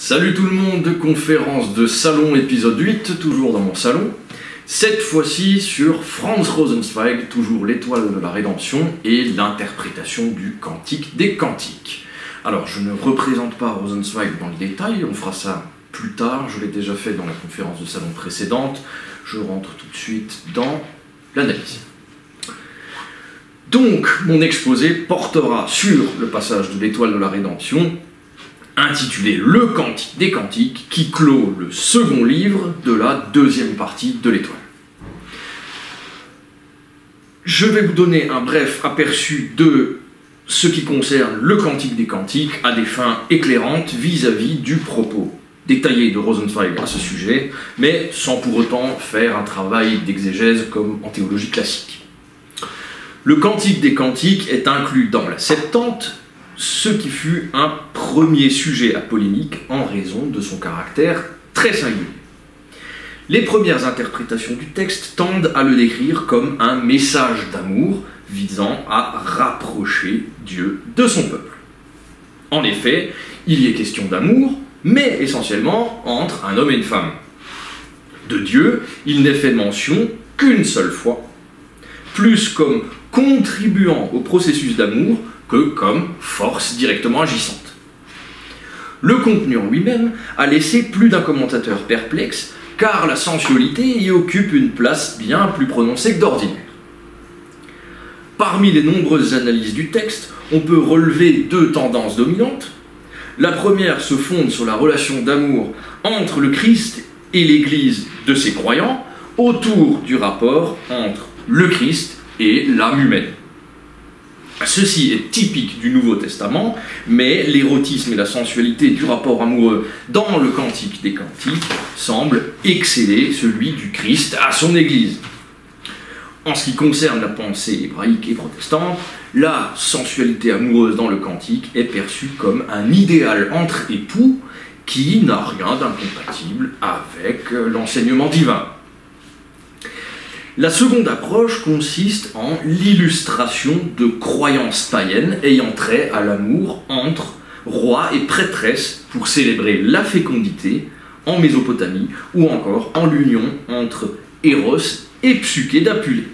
Salut tout le monde, conférence de salon épisode 8, toujours dans mon salon. Cette fois-ci sur Franz Rosenzweig, toujours l'étoile de la rédemption et l'interprétation du Cantique des Cantiques. Alors je ne représente pas Rosenzweig dans le détail, on fera ça plus tard, je l'ai déjà fait dans la conférence de salon précédente. Je rentre tout de suite dans l'analyse. Donc mon exposé portera sur le passage de l'étoile de la rédemption, intitulé Le Cantique des Cantiques, qui clôt le second livre de la deuxième partie de l'étoile. Je vais vous donner un bref aperçu de ce qui concerne le Cantique des Cantiques à des fins éclairantes vis-à-vis du propos détaillé de Rosenzweig à ce sujet, mais sans pour autant faire un travail d'exégèse comme en théologie classique. Le Cantique des Cantiques est inclus dans la Septante, ce qui fut un premier sujet à polémique en raison de son caractère très singulier. Les premières interprétations du texte tendent à le décrire comme un message d'amour visant à rapprocher Dieu de son peuple. En effet, il y est question d'amour, mais essentiellement entre un homme et une femme. De Dieu, il n'est fait mention qu'une seule fois, plus comme contribuant au processus d'amour que comme force directement agissante. Le contenu en lui-même a laissé plus d'un commentateur perplexe, car la sensualité y occupe une place bien plus prononcée que d'ordinaire. Parmi les nombreuses analyses du texte, on peut relever deux tendances dominantes. La première se fonde sur la relation d'amour entre le Christ et l'Église de ses croyants, autour du rapport entre le Christ et l'âme humaine. Ceci est typique du Nouveau Testament, mais l'érotisme et la sensualité du rapport amoureux dans le Cantique des Cantiques semblent exceller celui du Christ à son Église. En ce qui concerne la pensée hébraïque et protestante, la sensualité amoureuse dans le Cantique est perçue comme un idéal entre époux qui n'a rien d'incompatible avec l'enseignement divin. La seconde approche consiste en l'illustration de croyances païennes ayant trait à l'amour entre roi et prêtresse pour célébrer la fécondité en Mésopotamie ou encore en l'union entre Eros et Psyché d'Apulée.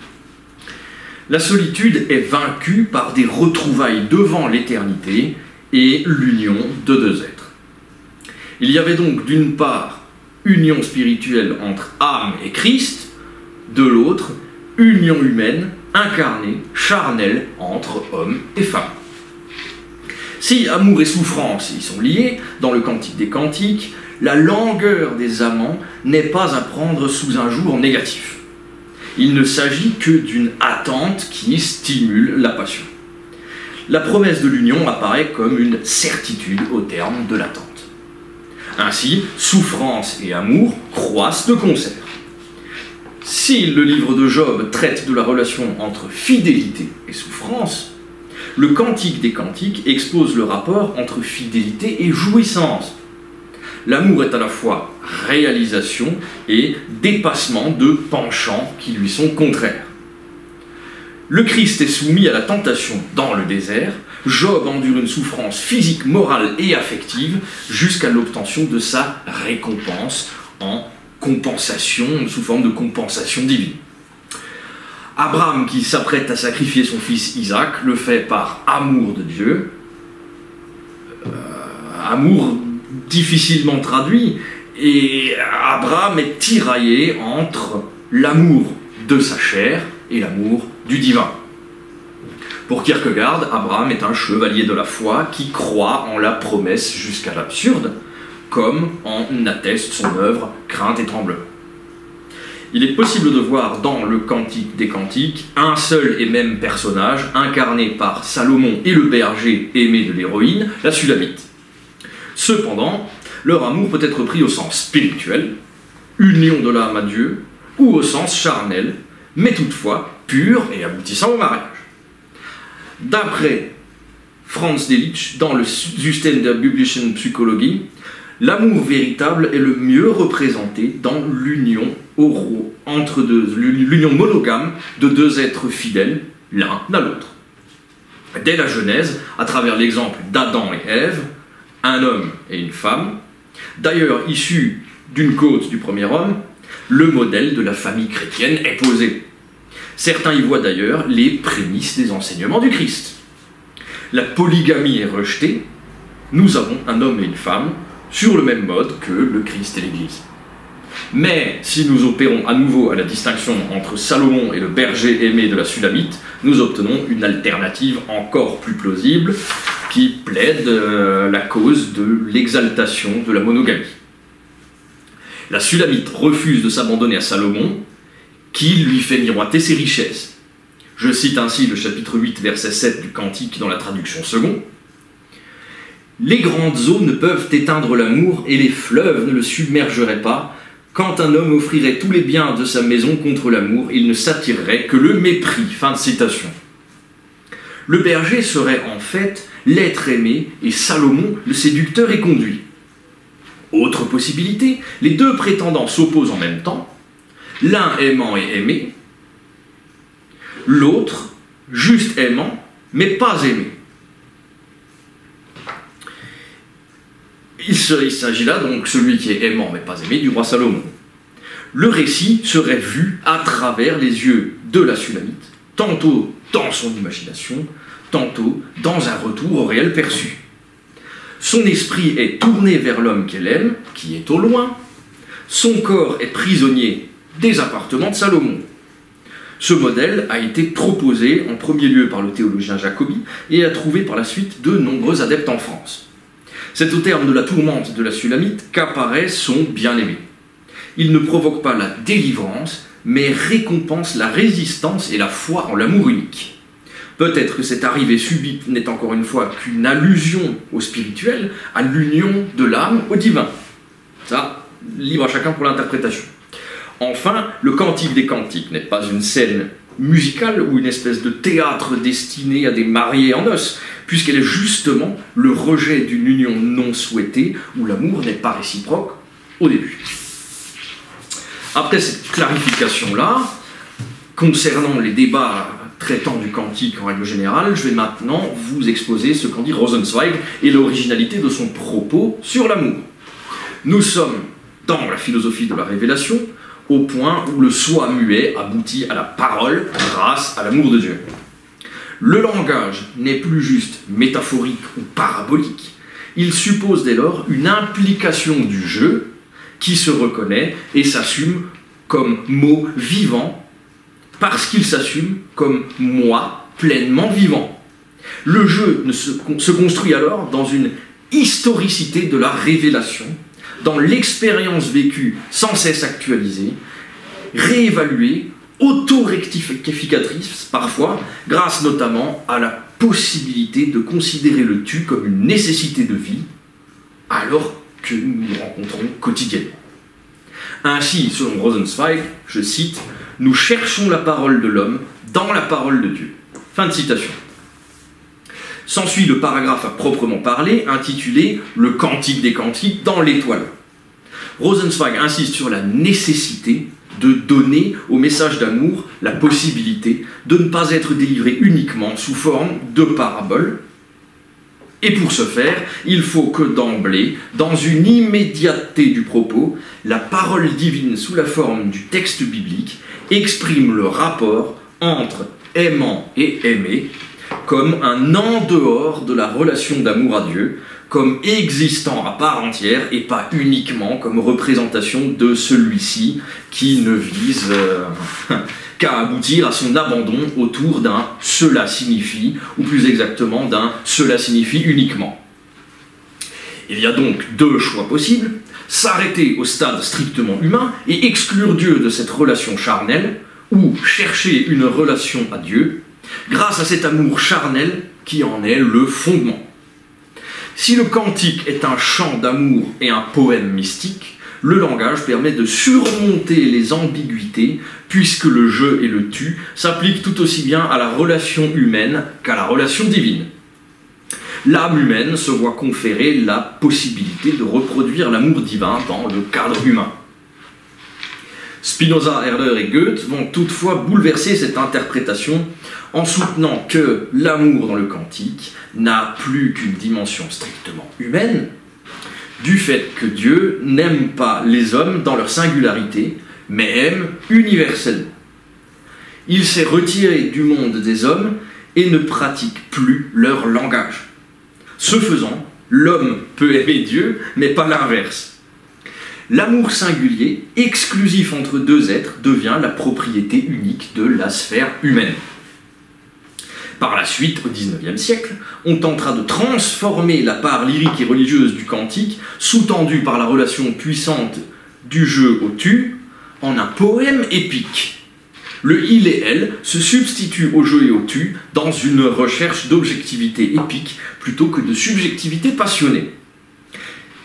La solitude est vaincue par des retrouvailles devant l'éternité et l'union de deux êtres. Il y avait donc d'une part union spirituelle entre âme et Christ, de l'autre, union humaine, incarnée, charnelle entre hommes et femmes. Si amour et souffrance y sont liés, dans le Cantique des Cantiques, la langueur des amants n'est pas à prendre sous un jour négatif. Il ne s'agit que d'une attente qui stimule la passion. La promesse de l'union apparaît comme une certitude au terme de l'attente. Ainsi, souffrance et amour croissent de concert. Si le livre de Job traite de la relation entre fidélité et souffrance, le Cantique des Cantiques expose le rapport entre fidélité et jouissance. L'amour est à la fois réalisation et dépassement de penchants qui lui sont contraires. Le Christ est soumis à la tentation dans le désert, Job endure une souffrance physique, morale et affective jusqu'à l'obtention de sa récompense en compensation, sous forme de compensation divine. Abraham, qui s'apprête à sacrifier son fils Isaac, le fait par amour de Dieu, amour difficilement traduit, et Abraham est tiraillé entre l'amour de sa chair et l'amour du divin. Pour Kierkegaard, Abraham est un chevalier de la foi qui croit en la promesse jusqu'à l'absurde, comme en atteste son œuvre Crainte et Tremblement. Il est possible de voir dans le Cantique des Cantiques un seul et même personnage incarné par Salomon et le berger aimé de l'héroïne, la Sulamite. Cependant, leur amour peut être pris au sens spirituel, union de l'âme à Dieu, ou au sens charnel, mais toutefois pur et aboutissant au mariage. D'après Franz Delitzsch, dans le System der biblischen Psychologie, l'amour véritable est le mieux représenté dans l'union l'union monogame de deux êtres fidèles, l'un à l'autre. Dès la Genèse, à travers l'exemple d'Adam et Ève, un homme et une femme, D'ailleurs, issu d'une côte du premier homme, le modèle de la famille chrétienne est posé. Certains y voient d'ailleurs les prémices des enseignements du Christ. La polygamie est rejetée, nous avons un homme et une femme sur le même mode que le Christ et l'Église. Mais si nous opérons à nouveau à la distinction entre Salomon et le berger aimé de la Sulamite, nous obtenons une alternative encore plus plausible qui plaide la cause de l'exaltation de la monogamie. La Sulamite refuse de s'abandonner à Salomon, qui lui fait miroiter ses richesses. Je cite ainsi le chapitre 8, verset 7 du Cantique dans la traduction seconde. « Les grandes eaux ne peuvent éteindre l'amour et les fleuves ne le submergeraient pas. Quand un homme offrirait tous les biens de sa maison contre l'amour, il ne s'attirerait que le mépris. » Fin de citation. Le berger serait en fait l'être aimé et Salomon le séducteur et conduit. Autre possibilité, les deux prétendants s'opposent en même temps, l'un aimant et aimé, l'autre juste aimant mais pas aimé. Il s'agit là donc, celui qui est aimant mais pas aimé, du roi Salomon. Le récit serait vu à travers les yeux de la Sulamite, tantôt dans son imagination, tantôt dans un retour au réel perçu. Son esprit est tourné vers l'homme qu'elle aime, qui est au loin. Son corps est prisonnier des appartements de Salomon. Ce modèle a été proposé en premier lieu par le théologien Jacobi et a trouvé par la suite de nombreux adeptes en France. C'est au terme de la tourmente de la Sulamite qu'apparaît son bien-aimé. Il ne provoque pas la délivrance, mais récompense la résistance et la foi en l'amour unique. Peut-être que cette arrivée subite n'est encore une fois qu'une allusion au spirituel, à l'union de l'âme au divin. Ça, libre à chacun pour l'interprétation. Enfin, le Cantique des Cantiques n'est pas une scène musicale ou une espèce de théâtre destiné à des mariés en noces, puisqu'elle est justement le rejet d'une union non souhaitée où l'amour n'est pas réciproque au début. Après cette clarification-là, concernant les débats traitant du cantique en règle générale, je vais maintenant vous exposer ce qu'en dit Rosenzweig et l'originalité de son propos sur l'amour. Nous sommes dans la philosophie de la révélation, au point où le soi muet aboutit à la parole grâce à l'amour de Dieu. Le langage n'est plus juste métaphorique ou parabolique, il suppose dès lors une implication du jeu qui se reconnaît et s'assume comme mot vivant parce qu'il s'assume comme moi pleinement vivant. Le jeu se construit alors dans une historicité de la révélation, dans l'expérience vécue sans cesse actualisée, réévaluée, auto-rectificatrice parfois, grâce notamment à la possibilité de considérer le tu comme une nécessité de vie, alors que nous nous rencontrons quotidiennement. Ainsi, selon Rosenzweig, je cite, « Nous cherchons la parole de l'homme dans la parole de Dieu ». Fin de citation. S'ensuit le paragraphe à proprement parler, intitulé « Le Cantique des Cantiques dans l'étoile ». Rosenzweig insiste sur la nécessité de donner au message d'amour la possibilité de ne pas être délivré uniquement sous forme de paraboles. Et pour ce faire, il faut que d'emblée, dans une immédiateté du propos, la parole divine sous la forme du texte biblique exprime le rapport entre aimant et aimé comme un en dehors de la relation d'amour à Dieu, comme existant à part entière et pas uniquement comme représentation de celui-ci qui ne vise qu'à aboutir à son abandon autour d'un « cela signifie » ou plus exactement d'un « cela signifie uniquement ». Il y a donc deux choix possibles, s'arrêter au stade strictement humain et exclure Dieu de cette relation charnelle, ou chercher une relation à Dieu grâce à cet amour charnel qui en est le fondement. Si le cantique est un chant d'amour et un poème mystique, le langage permet de surmonter les ambiguïtés puisque le je et le tu s'appliquent tout aussi bien à la relation humaine qu'à la relation divine. L'âme humaine se voit conférer la possibilité de reproduire l'amour divin dans le cadre humain. Spinoza, Herder et Goethe vont toutefois bouleverser cette interprétation en soutenant que l'amour dans le cantique n'a plus qu'une dimension strictement humaine, du fait que Dieu n'aime pas les hommes dans leur singularité, mais aime universellement. Il s'est retiré du monde des hommes et ne pratique plus leur langage. Ce faisant, l'homme peut aimer Dieu, mais pas l'inverse. L'amour singulier, exclusif entre deux êtres, devient la propriété unique de la sphère humaine. Par la suite, au XIXe siècle, on tentera de transformer la part lyrique et religieuse du cantique, sous-tendue par la relation puissante du jeu au tu, en un poème épique. Le il et elle se substituent au jeu et au tu dans une recherche d'objectivité épique plutôt que de subjectivité passionnée.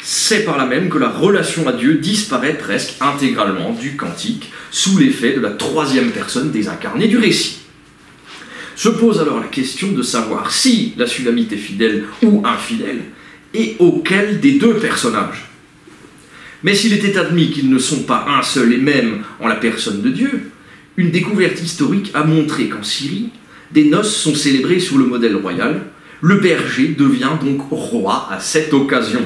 C'est par là même que la relation à Dieu disparaît presque intégralement du cantique sous l'effet de la troisième personne désincarnée du récit. Se pose alors la question de savoir si la Sulamite est fidèle ou infidèle et auquel des deux personnages. Mais s'il était admis qu'ils ne sont pas un seul et même en la personne de Dieu, une découverte historique a montré qu'en Syrie, des noces sont célébrées sous le modèle royal. Le berger devient donc roi à cette occasion.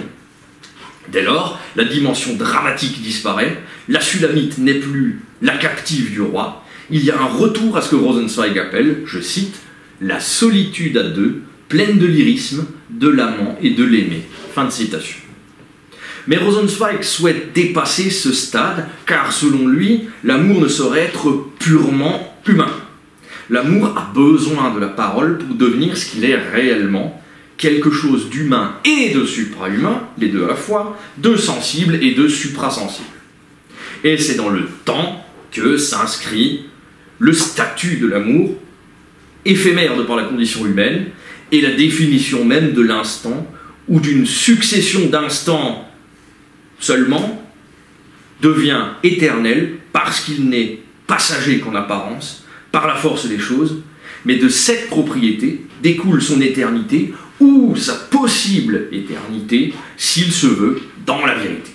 Dès lors, la dimension dramatique disparaît, la Sulamite n'est plus la captive du roi, il y a un retour à ce que Rosenzweig appelle, je cite, « la solitude à deux, pleine de lyrisme, de l'amant et de l'aimé ». Fin de citation. Mais Rosenzweig souhaite dépasser ce stade, car selon lui, l'amour ne saurait être purement humain. L'amour a besoin de la parole pour devenir ce qu'il est réellement, quelque chose d'humain et de suprahumain, les deux à la fois, de sensible et de suprasensible. Et c'est dans le temps que s'inscrit le statut de l'amour, éphémère de par la condition humaine, et la définition même de l'instant, ou d'une succession d'instants seulement, devient éternel parce qu'il n'est passager qu'en apparence, par la force des choses, mais de cette propriété découle son éternité ou sa possible éternité, s'il se veut, dans la vérité.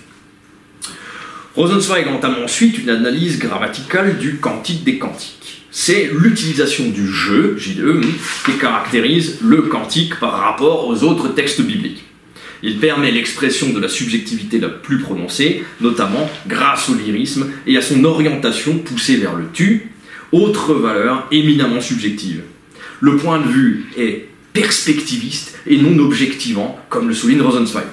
Rosenzweig entame ensuite une analyse grammaticale du cantique des cantiques. C'est l'utilisation du jeu, J-E, qui caractérise le cantique par rapport aux autres textes bibliques. Il permet l'expression de la subjectivité la plus prononcée, notamment grâce au lyrisme et à son orientation poussée vers le tu, autre valeur éminemment subjective. Le point de vue est perspectiviste et non objectivant, comme le souligne Rosenzweig.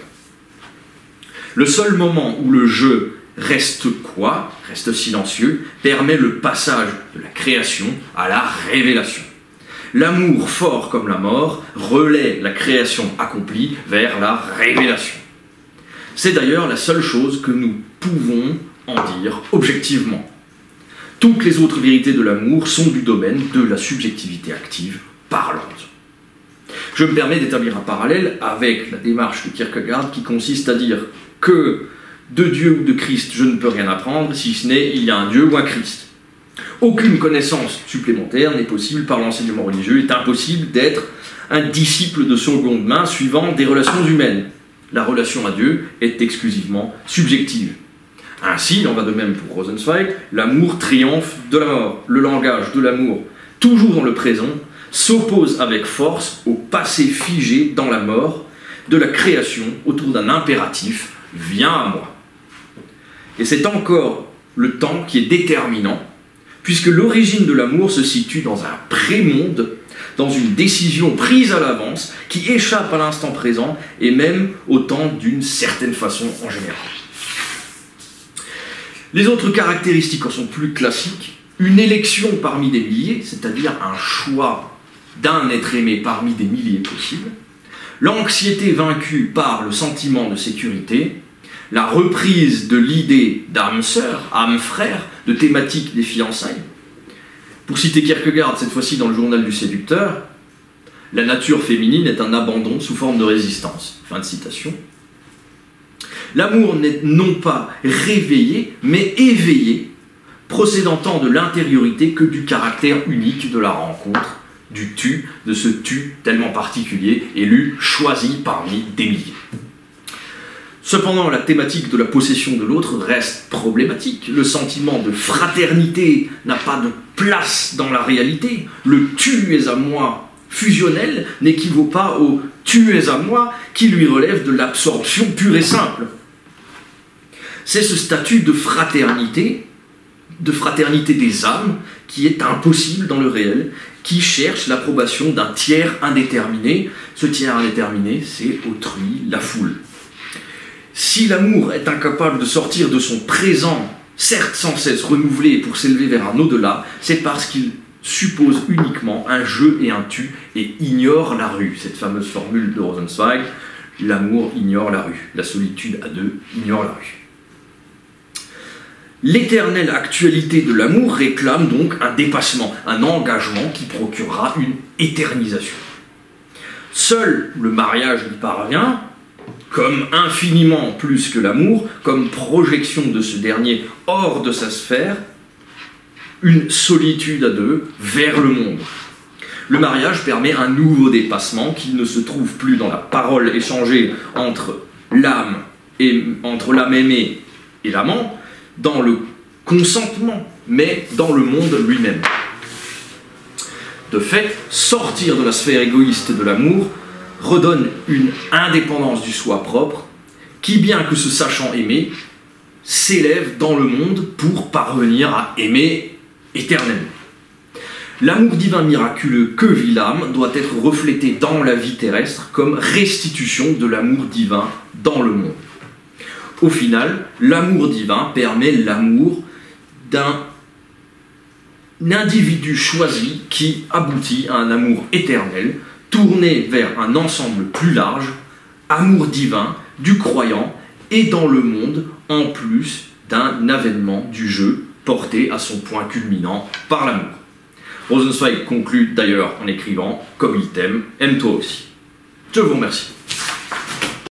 Le seul moment où le jeu reste quoi, reste silencieux, permet le passage de la création à la révélation. L'amour fort comme la mort relaie la création accomplie vers la révélation. C'est d'ailleurs la seule chose que nous pouvons en dire objectivement. Toutes les autres vérités de l'amour sont du domaine de la subjectivité active parlante. Je me permets d'établir un parallèle avec la démarche de Kierkegaard qui consiste à dire que de Dieu ou de Christ, je ne peux rien apprendre, si ce n'est il y a un Dieu ou un Christ. Aucune connaissance supplémentaire n'est possible par l'enseignement religieux. Il est impossible d'être un disciple de seconde main suivant des relations humaines. La relation à Dieu est exclusivement subjective. Ainsi, il en va de même pour Rosenzweig, l'amour triomphe de la mort. Le langage de l'amour, toujours dans le présent, s'oppose avec force au passé figé dans la mort de la création autour d'un impératif « viens à moi ». Et c'est encore le temps qui est déterminant, puisque l'origine de l'amour se situe dans un pré-monde, dans une décision prise à l'avance, qui échappe à l'instant présent, et même au temps d'une certaine façon en général. Les autres caractéristiques en sont plus classiques. Une élection parmi des milliers, c'est-à-dire un choix d'un être aimé parmi des milliers possibles. L'anxiété vaincue par le sentiment de sécurité. La reprise de l'idée d'âme-sœur, âme-frère, de thématique des fiançailles. Pour citer Kierkegaard, cette fois-ci dans le journal du séducteur, la nature féminine est un abandon sous forme de résistance. Fin de citation. L'amour n'est non pas réveillé, mais éveillé, procédant tant de l'intériorité que du caractère unique de la rencontre, du tu, de ce tu tellement particulier, élu, choisi parmi des milliers. Cependant, la thématique de la possession de l'autre reste problématique. Le sentiment de fraternité n'a pas de place dans la réalité. Le « tu es à moi » fusionnel n'équivaut pas au tu es à moi, qui lui relève de l'absorption pure et simple. C'est ce statut de fraternité des âmes, qui est impossible dans le réel, qui cherche l'approbation d'un tiers indéterminé. Ce tiers indéterminé, c'est autrui, la foule. Si l'amour est incapable de sortir de son présent, certes sans cesse renouvelé pour s'élever vers un au-delà, c'est parce qu'il suppose uniquement un je et un tu et ignore la rue. Cette fameuse formule de Rosenzweig, l'amour ignore la rue, la solitude à deux ignore la rue. L'éternelle actualité de l'amour réclame donc un dépassement, un engagement qui procurera une éternisation. Seul le mariage y parvient, comme infiniment plus que l'amour, comme projection de ce dernier hors de sa sphère, une solitude à deux vers le monde. Le mariage permet un nouveau dépassement qui ne se trouve plus dans la parole échangée entre l'âme aimée et l'amant, dans le consentement, mais dans le monde lui-même. De fait, sortir de la sphère égoïste de l'amour redonne une indépendance du soi propre, qui, bien que se sachant aimer, s'élève dans le monde pour parvenir à aimer éternellement. L'amour divin miraculeux que vit l'âme doit être reflété dans la vie terrestre comme restitution de l'amour divin dans le monde. Au final, l'amour divin permet l'amour d'un individu choisi qui aboutit à un amour éternel, tourné vers un ensemble plus large, amour divin du croyant et dans le monde, en plus d'un avènement du jeu porté à son point culminant par l'amour. Rosenzweig conclut d'ailleurs en écrivant « Comme il t'aime, aime-toi aussi ». Je vous remercie.